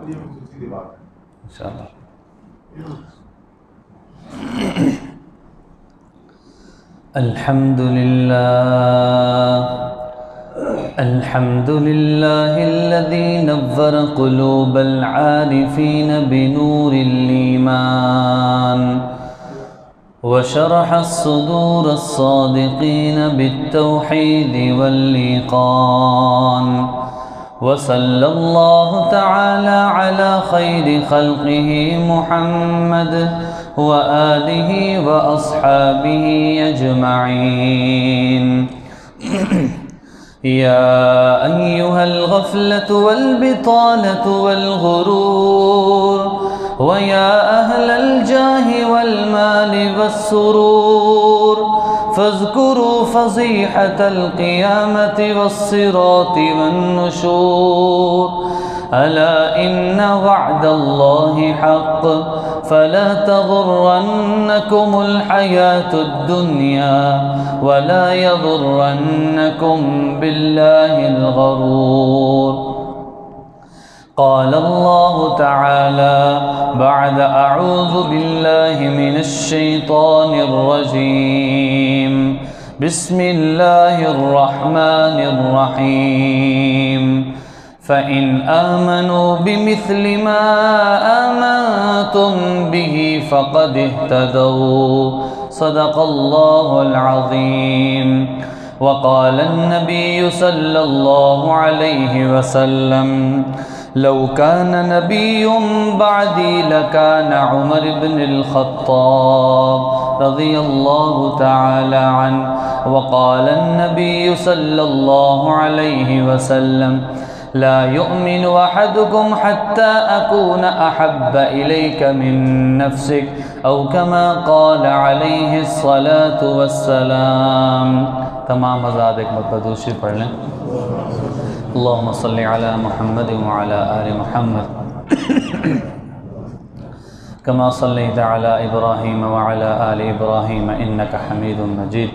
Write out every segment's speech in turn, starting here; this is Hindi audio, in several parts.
इंशाअल्लाह। अल्हम्दुलिल्लाहिल्लज़ी नव्वर क़ुलूबल आरिफ़ीन बिनूरिल ईमान व शरह सुदूर अस्सादिक़ीन बित्तौहीद वल ईक़ान व सल्लल्लाहु तआला अला खैरि खल्क़िही मुहम्मद व आलिही व अस्हाबिही अजमईन। या अय्युहल गफ़लतु वल बितालतु वल गुरूर व या अहलल जाहि वल मालि वस्सुरूर फ़ज़्कुरू फ़ज़ीहतल क़ियामति वस्सिराति वन्नुशूर। अला इन्न वअदल्लाहि हक़्क़ फला तग़ुर्रन्नकुमुल हयातुद दुनिया वला यग़ुर्रन्नकुम बिल्लाहिल गरूर। क़ाल अल्लाहु तआला बअद अऊज़ु बिल्लाहि मिनश शैतानिर रजीम। बिस्मिल्लाहिर रहमानिर रहीम। फ़इन आमनू बिमिस्लि मा आमनतुम बिही फ़क़द इह्तदौ। सदक़ल्लाहुल अज़ीम। वक़ाल अन्नबिय्यु सल्लल्लाहु अलैहि वसल्लम लौ कान नबिय्युम बअदी लकान उमर इब्नुल ख़त्ताब रज़ियल्लाहु तआला अन्हु। वक़ाल अन्नबिय्यु सल्लल्लाहु अलैहि वसल्लम ला युमिनु अहदुकुम हत्ता अकून अहब्ब इलैका मिन नफ्सिक औ कमा क़ाल अलैहिस्सलातु वस्सलाम। तमाम हज़रात एक मरतबा दूसरी पढ़ लें। अल्लाहुम्मा सल्लि अला मुहम्मद व अला आलि मुहम्मद कमा सल्लैता अला इब्राहीम व अला आलि इब्राहीम इन्नका हमीदुम मजीद।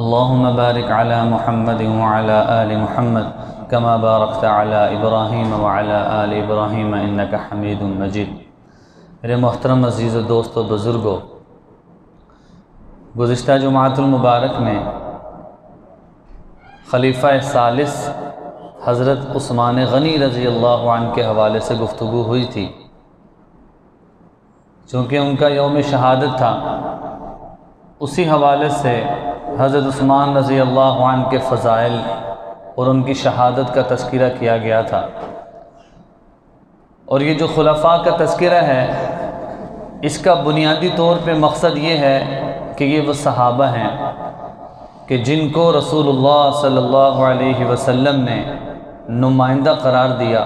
अल्लाहुम्मा बारिक अला मुहम्मद व अला आलि मुहम्मद कमा बारकता अला इब्राहीम व अला आलि इब्राहीम इन्नका हमीदुम मजीद। मेरे मोहतरम अज़ीज़ दोस्तों बुज़ुर्गों, गुज़िश्ता जुमाअतुल मुबारक में खलीफा सालिस हज़रत उस्मान गनी रज़ी अल्लाह अन्हु के हवाले से गुफ्तगू हुई थी। चूँकि उनका यौम शहादत था, उसी हवाले से हज़रत उस्मान रज़ी अल्लाह अन्हु के फज़ाइल और उनकी शहादत का तज़किरा किया गया था। और ये जो खुलफ़ा का तज़किरा है, इसका बुनियादी तौर पे मकसद ये है कि ये वो सहाबा हैं कि जिनको रसूलुल्लाह सल्लल्लाहु अलैहि वसल्लम ने नुमाइंदा करार दिया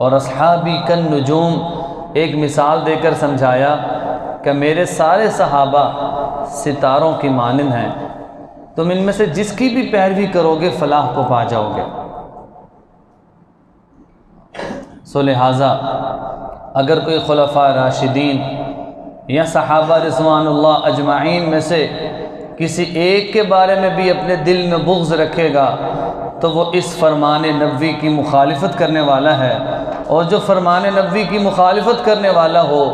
और अस्हाबी कन नुजूम एक मिसाल देकर समझाया कि मेरे सारे सहाबा सितारों की मानिंद हैं, तुम इनमें से जिसकी भी पैरवी करोगे फलाह को पा जाओगे। सो लिहाजा अगर कोई खुलफ़ा राशिदीन या सहाबा रिज़वानुल्लाह अजमाइन में से किसी एक के बारे में भी अपने दिल में बुग़्ज़ रखेगा तो वो इस फ़रमान नबवी की मुखालिफत करने वाला है, और जो फ़रमान नबवी की मुखालिफत करने वाला हो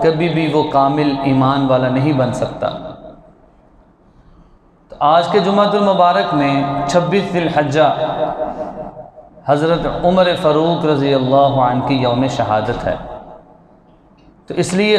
कभी भी वो कामिल ईमान वाला नहीं बन सकता। तो आज के जुमातुल मुबारक में 26 ज़िलहज्जा हज़रत उमर फ़ारूक रज़ी अल्लाह अन्हु की यौम शहादत है। तो इसलिए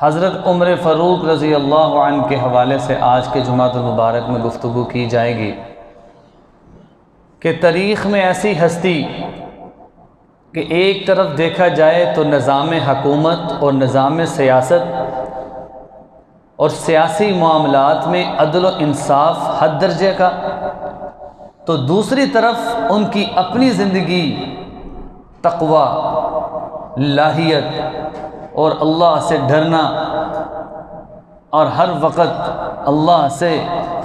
हज़रत उमर फ़ारूक रज़ी अल्लाह अन्हु के हवाले से आज के जुमातुल मुबारक में गुफ्तगू की जाएगी कि तारीख़ में ऐसी हस्ती कि एक तरफ देखा जाए तो निज़ाम हकूमत और निज़ाम सियासत और सियासी मामलात में अदल व इंसाफ हद दर्जे का, तो दूसरी तरफ उनकी अपनी ज़िंदगी तक़वा, लाहियत और अल्लाह से डरना और हर वक़्त अल्लाह से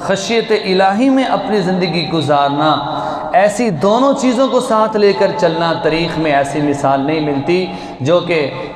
खशियत इलाही में अपनी ज़िंदगी गुजारना, ऐसी दोनों चीज़ों को साथ लेकर चलना तारीख़ में ऐसी मिसाल नहीं मिलती जो कि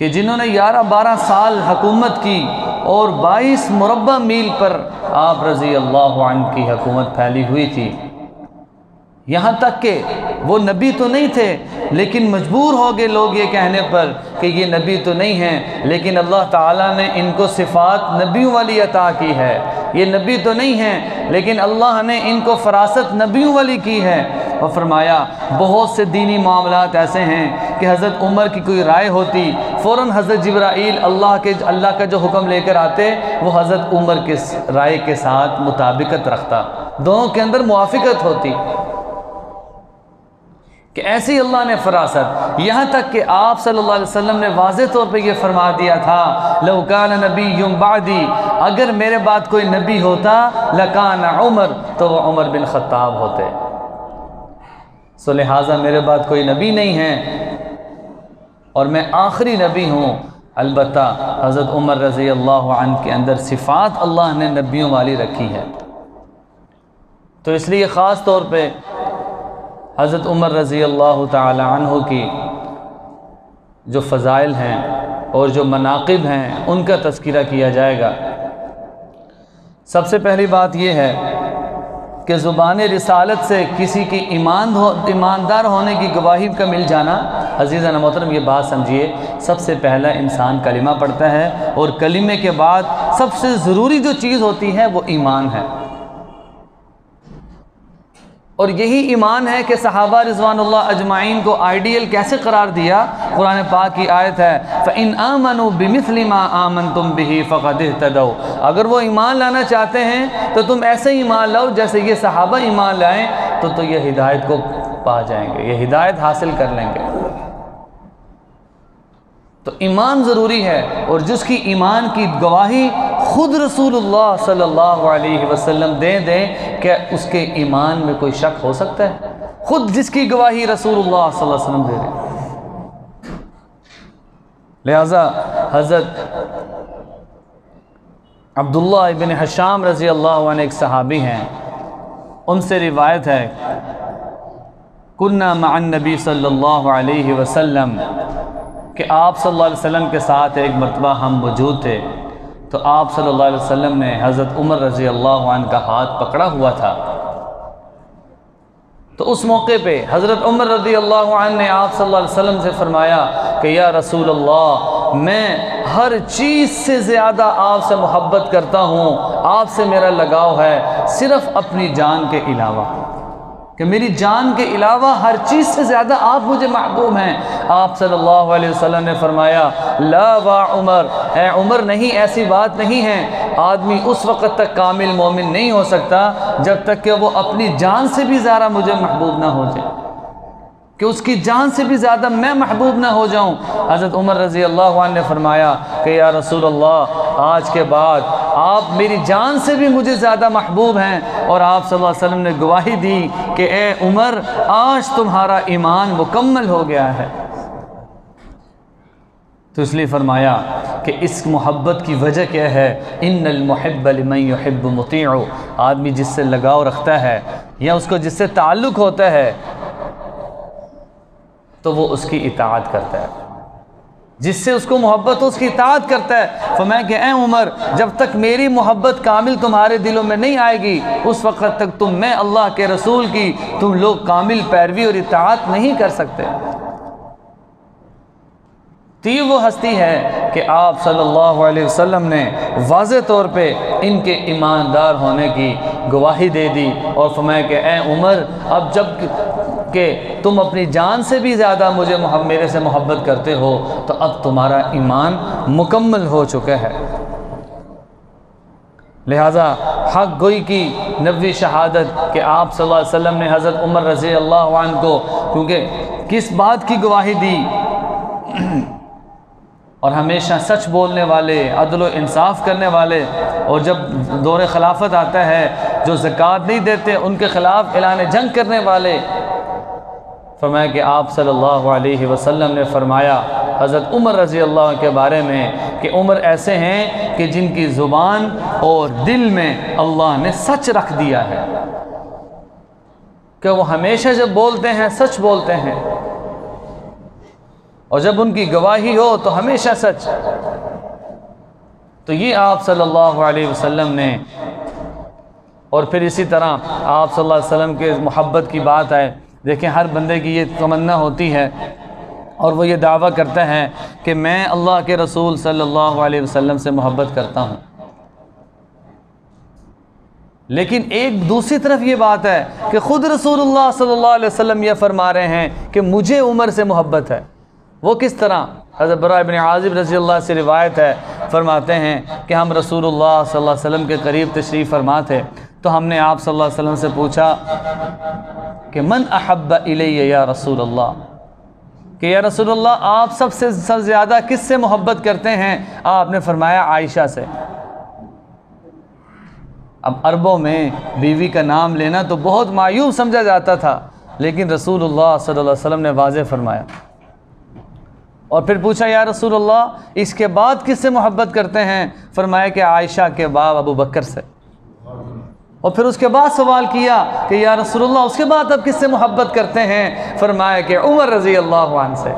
कि जिन्होंने 11-12 साल हुकूमत की और 22 मुरब्बा मील पर आप रज़ी अल्लाह अन्हु की हुकूमत फैली हुई थी। यहाँ तक कि वो नबी तो नहीं थे, लेकिन मजबूर हो गए लोग ये कहने पर कि ये नबी तो नहीं हैं, लेकिन अल्लाह ताला ने इनको सिफ़ात नबियों वाली अता की है। ये नबी तो नहीं हैं, लेकिन अल्लाह ने इनको फरासत नबियों वाली की है। और फरमाया बहुत से दीनी मामलात ऐसे हैं कि हज़रत उमर की कोई राय होती, फ़ौरन हज़रत जिब्राईल अल्लाह का जो हुक्म लेकर आते वो हज़रत उमर के राय के साथ मुताबिकत रखता, दोनों के अंदर मुआफ़िकत होती कि ऐसी अल्लाह ने फरासत। यहाँ तक कि आप सल्लल्लाहु अलैहि वसल्लम ने वाज़े तौर पे ये फरमा दिया था, लौ कान नबिय्युम बादी, अगर मेरे बाद कोई नबी होता लकान उमर, तो वह उमर बिन ख़त्ताब होते। सो लिहाजा मेरे बाद कोई नबी नहीं है और मैं आखिरी नबी हूँ। अलबत्ता हज़रत उमर रज़ी अल्लाह अन्हु के अंदर सिफ़ात अल्लाह ने नबियों वाली रखी है। तो इसलिए ख़ास तौर पे हज़रत उमर रज़ी अल्लाह ताला अन्हु की जो फज़ाइल हैं और जो मनाक़िब हैं उनका तज़किरा किया जाएगा। सबसे पहली बात यह है कि ज़ुबान रिसालत से किसी की ईमानदार होने की गवाही का मिल जाना। अज़ीज़ान मोहतरम, ये बात समझिए, सबसे पहला इंसान कलिमा पढ़ता है और कलिमे के बाद सबसे ज़रूरी जो चीज़ होती है वो ईमान है। और यही ईमान है कि सहाबा रिज़वानुल्लाह अजमाइन को आइडियल कैसे करार दिया। कुरान पाक की आयत है, फ़इन आमनु बिमिस्लि मा आमनतुम बिही फ़क़द इह्तदौ, अगर वो ईमान लाना चाहते हैं तो तुम ऐसे ईमान लाओ जैसे ये सहाबा ईमान लाएं, तो ये हिदायत को पा जाएंगे, ये हिदायत हासिल कर लेंगे। तो ईमान ज़रूरी है, और जिसकी ईमान की गवाही ख़ुद रसूलुल्लाह सल्लल्लाहु अलैहि वसल्लम दे दें, क्या उसके ईमान में कोई शक हो सकता है? ख़ुद जिसकी गवाही रसूलुल्लाह सल्लल्लाहु अलैहि वसल्लम दे दें। लिहाजा हज़रत अब्दुल्लाह इब्न हशाम रज़ी अल्लाह अन्हु एक सहाबी हैं, उनसे रिवायत है, कुन्ना मअन नबी सल्लल्लाहु अलैहि वसल्लम, कि आप सल्लल्लाहु अलैहि वसल्लम के साथ एक मरतबा हम मौजूद थे, तो आप सल्लल्लाहु अलैहि वसल्लम ने हज़रत उमर रज़ी अल्लाह अन्हु का हाथ पकड़ा हुआ था। तो उस मौके पे हज़रत उमर रज़ी अल्लाह अन्हु ने आप सल्लल्लाहु अलैहि वसल्लम से फरमाया कि या रसूल अल्लाह, मैं हर चीज़ से ज़्यादा आपसे मोहब्बत करता हूँ, आपसे मेरा लगाव है, सिर्फ़ अपनी जान के अलावा, कि मेरी जान के अलावा हर चीज़ से ज़्यादा आप मुझे महबूब हैं। आप सल्लल्लाहु अलैहि वसल्लम ने फरमाया, ला वा उमर, ए उमर, नहीं, ऐसी बात नहीं है। आदमी उस वक़्त तक कामिल मोमिन नहीं हो सकता जब तक कि वो अपनी जान से भी ज़्यादा मुझे महबूब ना हो जाए, कि उसकी जान से भी ज़्यादा मैं महबूब ना हो जाऊँ। हज़रत उमर रज़ी अल्लाह अन्हु ने फरमाया कि या रसूल अल्लाह, आज के बाद आप मेरी जान से भी मुझे ज़्यादा महबूब हैं। और आप सल्लल्लाहु अलैहि वसल्लम ने गवाही दी कि ए उमर, आज तुम्हारा ईमान मुकम्मल हो गया है। तो इसलिए फरमाया कि इस मोहब्बत की वजह क्या है, इन्नल मुहिब्ब लिमन युहिब्बु मुतीअ, आदमी जिससे लगाव रखता है या उसको जिससे ताल्लुक़ होता है तो वो उसकी इताअत करता है, जिससे उसको मोहब्बत हो उसकी इताअत करता है। फरमाया कि ए उमर, जब तक मेरी मोहब्बत कामिल तुम्हारे दिलों में नहीं आएगी, उस वक़्त तक तुम मैं अल्लाह के रसूल की तुम लोग कामिल पैरवी और इताअत नहीं कर सकते। तो ये वो हस्ती है कि आप सल्लल्लाहु अलैहि वसल्लम ने वाज़े तौर पे इनके ईमानदार होने की गवाही दे दी और फरमाया कि ए उमर, अब जब कि तुम अपनी जान से भी ज़्यादा मेरे से मोहब्बत करते हो, तो अब तुम्हारा ईमान मुकम्मल हो चुका है। लिहाजा हक़ गोई की नबी शहादत कि आप सल्लल्लाहु अलैहि वसल्लम ने हज़रत उमर रज़ी अल्लाह अन्हु को, क्योंकि किस बात की गवाही दी, और हमेशा सच बोलने वाले, अदल व इंसाफ करने वाले, और जब दौर खिलाफत आता है जो ज़कात नहीं देते उनके ख़िलाफ़ ऐलान जंग करने वाले। फरमाया कि आप सल्लल्लाहु अलैहि वसल्लम ने फरमाया हज़रत उमर रज़ी अल्लाह के बारे में कि उमर ऐसे हैं कि जिनकी ज़ुबान और दिल में अल्लाह ने सच रख दिया है, कि वो हमेशा जब बोलते हैं सच बोलते हैं। और जब उनकी गवाही हो तो हमेशा सच। तो ये आप सल्लल्लाहु अलैहि वसल्लम ने, और फिर इसी तरह आप सल्लल्लाहु अलैहि वसल्लम के मोहब्बत की बात है। देखें, हर बंदे की ये तमन्ना होती है और वो ये दावा करता है कि मैं अल्लाह के रसूल सल्लल्लाहु अलैहि वसल्लम से मोहब्बत करता हूँ। लेकिन एक दूसरी तरफ ये बात है कि ख़ुद रसूलुल्लाह सल्लल्लाहु अलैहि वसल्लम ये फरमा रहे हैं कि मुझे उमर से मोहब्बत है। वो किस तरह? हज़रत बरा इब्न आज़िब रज़ी अल्लाह से रिवायत है, फरमाते हैं कि हम रसूलुल्लाह सल्लल्लाहु अलैहि वसल्लम के करीब तशरीफ़ फरमा थे, तो हमने आप सल्लल्लाहु अलैहि वसल्लम से पूछा कि मन अहब्ब इलैया या रसूलल्लाह, कि या रसूलल्लाह आप सबसे ज़्यादा किससे मोहब्बत करते हैं? आपने फरमाया आयशा से। अब अरबों में बीवी का नाम लेना तो बहुत मायूब समझा जाता था, लेकिन रसूलुल्लाह सल्लल्लाहु अलैहि वसल्लम ने वाज़ेह फरमाया। और फिर पूछा या रसूलल्लाह इसके बाद किससे मोहब्बत करते हैं? फरमाया कि आयशा के बाप अबू बकर से। और फिर उसके बाद सवाल किया कि या रसूलल्लाह उसके बाद अब किससे मोहब्बत करते हैं? फरमाया कि उमर रज़ी अल्लाह अन्हु से।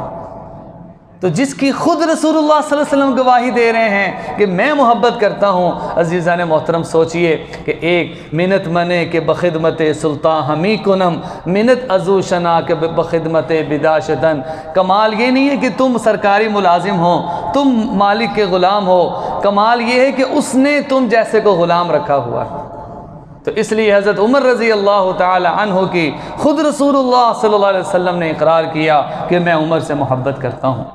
तो जिसकी ख़ुद रसूलुल्लाह सल्लल्लाहु अलैहि वसल्लम गवाही दे रहे हैं कि मैं मोहब्बत करता हूँ। अज़ीज़ान मोहतरम, सोचिए कि एक मिनत मने के बखिदमत सुल्तान हमी कुनम मिनत अज़ू शना के बखिदमत बिदाशतन। कमाल ये नहीं है कि तुम सरकारी मुलाजिम हो, तुम मालिक के ग़ुलाम हो, कमाल ये है कि उसने तुम जैसे को ग़ुलाम रखा हुआ है। तो इसलिए हज़रत उमर रज़ी अल्लाह ताला अन्हु की ख़ुद रसूलुल्लाह सल्लल्लाहु अलैहि वसल्लम ने इकरार किया कि मैं उमर से मोहब्बत करता हूँ।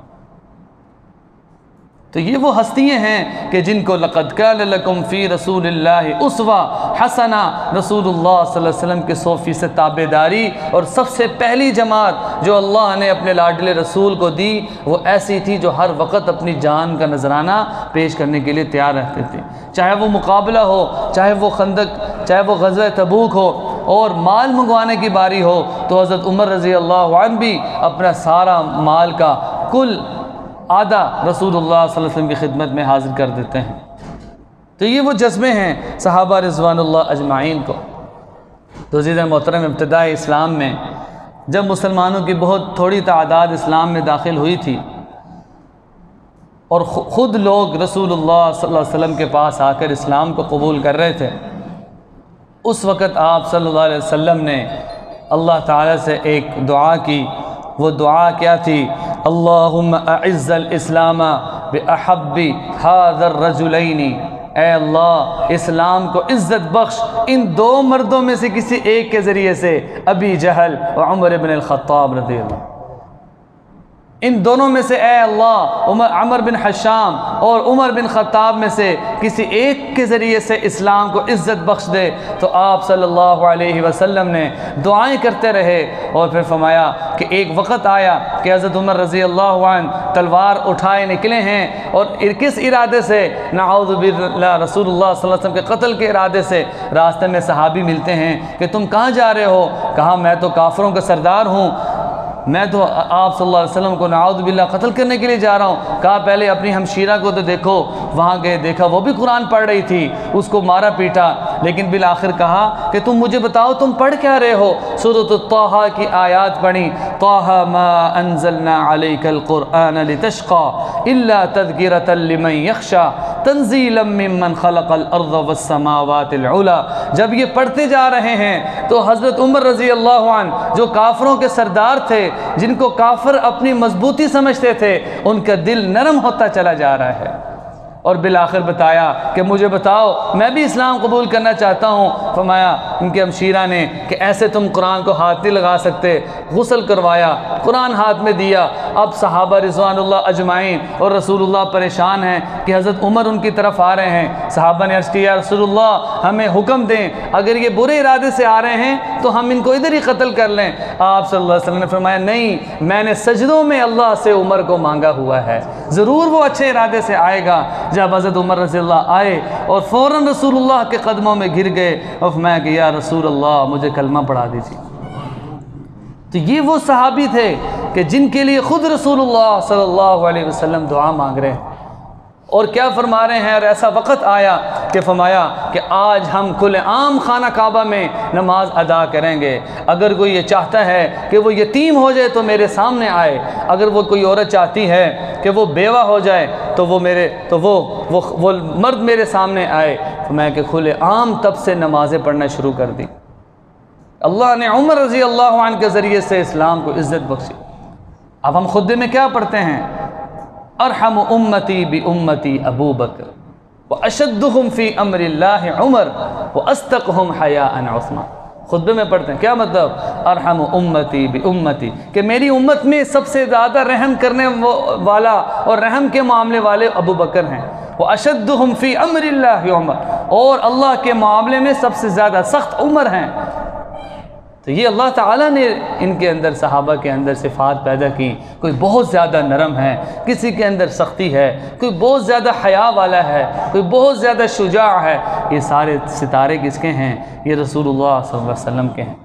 तो ये वो हस्तियाँ हैं कि जिनको लक़द कान लकुम फ़ी रसूलिल्लाहि उस्वा हसना, रसूलुल्लाह सल्लल्लाहु अलैहि वसल्लम के 100% ताबेदारी। और सबसे पहली जमात जो अल्लाह ने अपने लाडले रसूल को दी वो ऐसी थी जो हर वक्त अपनी जान का नजराना पेश करने के लिए तैयार रहते थे, चाहे वो मुकाबला हो, चाहे वो खंदक, चाहे वो ग़ज़वा तबूक हो। और माल मंगवाने की बारी हो तो हज़रत उमर रज़ी अल्लाह अन्हु भी अपना सारा माल का कुल आधा रसूलुल्लाह सल्लल्लाहु अलैहि वसल्लम की खिदमत में हाजिर कर देते हैं। तो ये वो जज्बे हैं सहाबा रिज़वानुल्लाह अजमाइन को। तो अज़ीज़ मोहतरम, इब्तिदाई इस्लाम में जब मुसलमानों की बहुत थोड़ी तादाद इस्लाम में दाखिल हुई थी और ख़ुद लोग रसूलुल्लाह सल्लल्लाहु अलैहि वसल्लम के पास आकर इस्लाम को कबूल कर रहे थे, उस वक़्त आप सल्लल्लाहु अलैहि वसल्लम ने अल्लाह ताला से एक दुआ की। वो दुआ क्या थी? अल्लाहुम्मा अइज़्ज़ल इस्लामा बिअहब्बि हाज़र रजुलैनी। ए अल्लाह, इस्लाम को इज़्ज़त बख्श इन दो मर्दों में से किसी एक के ज़रिए से, अबी जहल और उमर इब्न अल-ख़त्ताब रज़ियल्लाहु। इन दोनों में से ए अल्लाह उमर बिन हशाम और उमर बिन ख़त्ताब में से किसी एक के ज़रिए से इस्लाम को इज़्ज़त बख्श दे। तो आप सल्लल्लाहु अलैहि वसल्लम ने दुआएं करते रहे और फिर फरमाया कि एक वक़्त आया कि हज़रत उमर रज़ी अल्लाह अन्हु तलवार उठाए निकले हैं और किस इरादे से? नऊज़ु बिल्लाह, रसूलुल्लाह सल्लल्लाहु अलैहि वसल्लम के कत्ल के इरादे से। रास्ते में सहाबी मिलते हैं कि तुम कहाँ जा रहे हो? कहा मैं तो काफिरों का सरदार हूँ, मैं तो आप सल्लल्लाहु अलैहि वसल्लम को नाउज़ु बिल्लाह कत्ल करने के लिए जा रहा हूँ। कहा पहले अपनी हमशीरा को तो देखो। वहाँ गए, देखा वो भी कुरान पढ़ रही थी, उसको मारा पीटा। लेकिन बिल आखिर कहा कि तुम मुझे बताओ तुम पढ़ क्या रहे हो? सूरत ताहा की आयत पढ़ी, ताहा मा अंज़लना अलैकल कुरआन लितशक़ा इल्ला तज़किरतन लिमन यख़शा तंज़ीलन मिम्मन ख़लक़ल अर्ज़ वस्समावातिल उला। जब ये पढ़ते जा रहे हैं तो हज़रत उमर रज़ी अल्लाह अन्हु जो काफिरों के सरदार थे, जिनको काफिर अपनी मजबूती समझते थे, उनका दिल नरम होता चला जा रहा है। और बिल आखिर बताया कि मुझे बताओ मैं भी इस्लाम कबूल करना चाहता हूँ। फरमाया उनके हमशीरा ने कि ऐसे तुम कुरान को हाथ नहीं लगा सकते। गुस्ल करवाया, कुरान हाथ में दिया। अब सहाबा रिज़वानुल्लाह अजमाइन और रसूलुल्लाह परेशान हैं कि हज़रत उमर उनकी तरफ आ रहे हैं। सहाबा ने अर्ज़ किया, रसूलुल्लाह हमें हुक्म दें, अगर ये बुरे इरादे से आ रहे हैं तो हम इनको इधर ही कत्ल कर लें। आप सल्लल्लाहु अलैहि वसल्लम ने फरमाया, नहीं, मैंने सजदों में अल्लाह से उमर को मांगा हुआ है, ज़रूर वो अच्छे इरादे से आएगा। जब हज़रत उमर रज़ियल्लाहु आए और फ़ौरन रसूलुल्लाह के कदमों में गिर गए और फरमाया कि या रसूलल्लाह मुझे कलमा पढ़ा दीजिए। तो ये वो सहाबी थे कि जिनके लिए ख़ुद रसूलुल्लाह सल्लल्लाहु अलैहि वसल्लम दुआ मांग रहे हैं। और क्या फरमा रहे हैं, और ऐसा वक़्त आया कि फरमाया कि आज हम खुले आम खाना काबा में नमाज अदा करेंगे। अगर कोई ये चाहता है कि वो यतीम हो जाए तो मेरे सामने आए, अगर वो कोई औरत चाहती है कि वो बेवा हो जाए तो वो मर्द मेरे सामने आए। तो मैं कि खुले आम तब से नमाज़ें पढ़ना शुरू कर दी। अल्लाह ने उमर रज़ी अल्लाह अन्हु के ज़रिए से इस्लाम को इज़्ज़त बख्शी। अब हम खुद्दे में क्या पढ़ते हैं, अरहम उम्मती बि उम्मती अबू बकर व अशद्दुहुम फ़ी अम्रिल्लाहि उमर व अस्तक़हुम हयाअन उस्मान। खुतबे में पढ़ते हैं, क्या मतलब, अरहम उम्मती बि उम्मती, कि मेरी उम्मत में सबसे ज़्यादा रहम करने वाला और रहम के मामले वाले अबू बकर हैं। व अशद्दुहुम फ़ी अम्रिल्लाहि उमर, और अल्लाह के मामले में सबसे ज़्यादा सख्त उमर हैं। तो ये अल्लाह ताला ने इनके अंदर, सहाबा के अंदर सिफ़ात पैदा की। कोई बहुत ज़्यादा नरम है, किसी के अंदर सख्ती है, कोई बहुत ज़्यादा हया वाला है, कोई बहुत ज़्यादा शुजा है। ये सारे सितारे किसके हैं, ये रसूलुल्लाह सल्लल्लाहु अलैहि वसल्लम के हैं।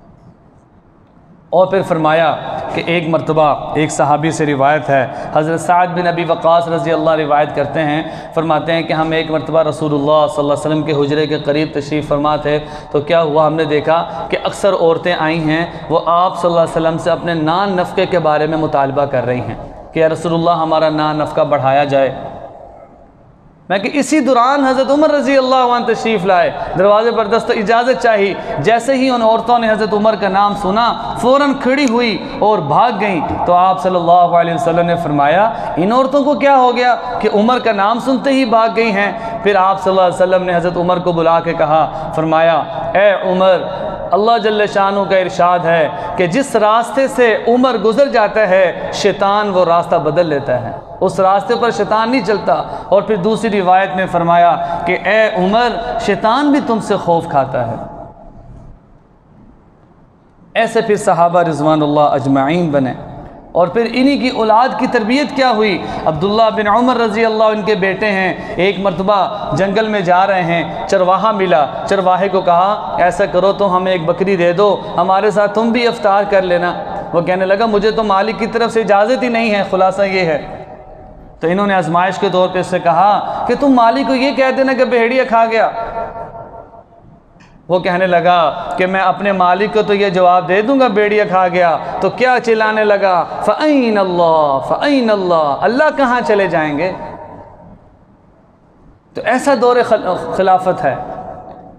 और फिर फरमाया कि एक मरतबा एक सहाबी से रिवायत है, हज़रत साद बिन अबी वक़ास रज़ी अल्लाह रिवायत करते हैं, फरमाते हैं कि हम एक मरतबा रसूलुल्लाह सल्लल्लाहु अलैहि वसल्लम के हुजरे के करीब तशरीफ़ फरमा थे। तो क्या हुआ, हमने देखा कि अक्सर औरतें आई हैं, वो आप सल्लल्लाहु अलैहि वसल्लम से अपने नान नफ़क़े के बारे में मुतालबा कर रही हैं कि या रसूलुल्लाह हमारा नान नफ़क़ा बढ़ाया जाए। मैं कि इसी दौरान हज़रत उमर रज़ी अल्लाह अन्हु तशरीफ़ लाए, दरवाज़े पर दस्त इजाज़त चाहिए। जैसे ही उन औरतों ने हज़रत उमर का नाम सुना, फ़ौरन खड़ी हुई और भाग गईं। तो आप सल्लल्लाहु अलैहि वसल्लम ने फरमाया, इन औरतों को क्या हो गया कि उमर का नाम सुनते ही भाग गई हैं। फिर आप सल्लल्लाहु अलैहि वसल्लम ने हज़रत उमर को बुला के कहा, फरमाया, ए उमर, अल्लाह जल्ल शानु का इरशाद है कि जिस रास्ते से उमर गुज़र जाता है, शैतान वो रास्ता बदल लेता है, उस रास्ते पर शैतान नहीं चलता। और फिर दूसरी रिवायत में फरमाया कि ए उमर, शैतान भी तुमसे खौफ खाता है। ऐसे फिर सहाबा रिज़वानुल्लाह अजमाइन बने। और फिर इन्हीं की औलाद की तरबियत क्या हुई। अब्दुल्ला बिन उमर रज़ी अल्लाह इनके बेटे हैं। एक मरतबा जंगल में जा रहे हैं, चरवाहा मिला। चरवाहे को कहा, ऐसा करो तो हमें एक बकरी दे दो, हमारे साथ तुम भी इफ्तार कर लेना। वो कहने लगा, मुझे तो मालिक की तरफ से इजाज़त ही नहीं है, खुलासा ये है। तो इन्होंने आजमाइश के तौर पे उससे कहा कि तुम मालिक को ये कह देना कि भेड़िया खा गया। वो कहने लगा कि मैं अपने मालिक को तो ये जवाब दे दूंगा, भेड़िया खा गया। तो क्या चिल्लाने लगा, फ़अइन अल्लाह, फ़अइन अल्लाह, अल्लाह कहाँ चले जाएंगे। तो ऐसा दौर खिलाफत है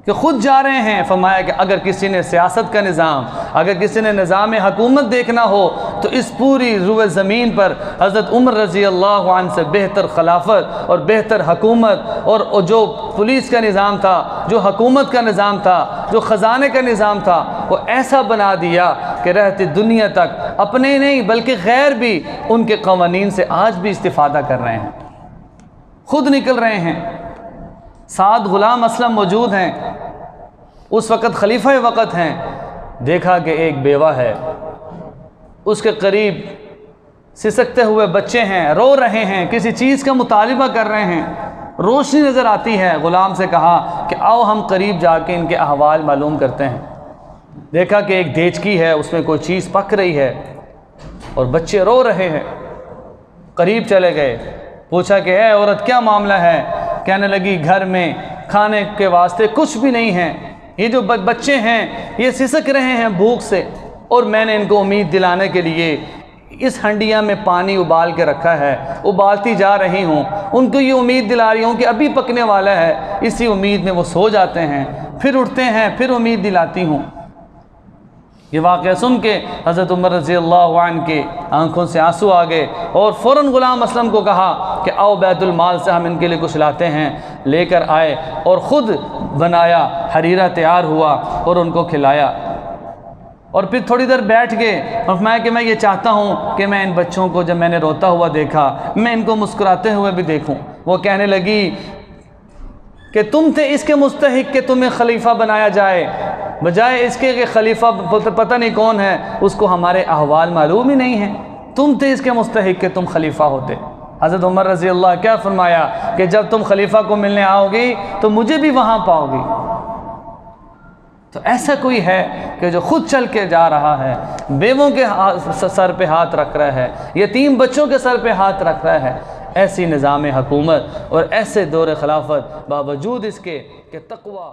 कि ख़ुद जा रहे हैं। फरमाया कि अगर किसी ने सियासत का निज़ाम, अगर किसी ने निज़ाम हुकूमत देखना हो तो इस पूरी रुए ज़मीन पर हज़रत उमर रज़ी अल्लाह अन्हु से बेहतर खिलाफत और बेहतर हुकूमत, और जो पुलिस का निज़ाम था, जो हुकूमत का निज़ाम था, जो ख़जाने का निज़ाम था, वो ऐसा बना दिया कि रहती दुनिया तक अपने नहीं बल्कि गैर भी उनके क़वानीन से आज भी इस्तिफ़ादा कर रहे हैं, ख़ुद निकल रहे हैं। 7 ग़ुलाम असलम मौजूद हैं, उस वक़्त खलीफा वक़्त हैं। देखा कि एक बेवा है, उसके करीब सिसकते हुए बच्चे हैं, रो रहे हैं, किसी चीज़ का मुतालिबा कर रहे हैं, रोशनी नज़र आती है। ग़ुलाम से कहा कि आओ हम करीब जाके इनके अहवाल मालूम करते हैं। देखा कि एक देचकी है, उसमें कोई चीज़ पक रही है और बच्चे रो रहे हैं। करीब चले गए, पूछा कि है औरत क्या मामला है। कहने लगी, घर में खाने के वास्ते कुछ भी नहीं है, ये जो बच्चे हैं ये सिसक रहे हैं भूख से, और मैंने इनको उम्मीद दिलाने के लिए इस हंडिया में पानी उबाल के रखा है, उबालती जा रही हूँ, उनको ये उम्मीद दिला रही हूँ कि अभी पकने वाला है। इसी उम्मीद में वो सो जाते हैं, फिर उठते हैं, फिर उम्मीद दिलाती हूँ। ये वाक़या सुन के हज़रत उमर रज़ी अल्लाह अन्हु के आंखों से आंसू आ गए और फ़ौरन ग़ुलाम असलम को कहा कि आओ बैतुल माल से हम इनके लिए कुछ लाते हैं। लेकर आए और ख़ुद बनाया, हरीरा तैयार हुआ और उनको खिलाया। और फिर थोड़ी देर बैठ गए और मैं कि मैं ये चाहता हूँ कि मैं इन बच्चों को, जब मैंने रोता हुआ देखा, मैं इनको मुस्कुराते हुए भी देखूँ। वो कहने लगी कि तुम थे इसके मुस्तहिक कि तुम्हें खलीफा बनाया जाए, बजाय इसके कि खलीफा पता नहीं कौन है, उसको हमारे अहवाल मालूम ही नहीं है। तुम थे इसके मुस्तहिक कि तुम खलीफा होते। हज़रत उमर रज़ी अल्लाह क्या फरमाया कि जब तुम खलीफा को मिलने आओगी तो मुझे भी वहाँ पाओगी। तो ऐसा कोई है कि जो खुद चल के जा रहा है, बेवों के सर पे हाथ रख रहा है, यतीम बच्चों के सर पे हाथ रख रहा है, ऐसी निज़ाम हुकूमत और ऐसे दौर खिलाफत बावजूद इसके कि तक़वा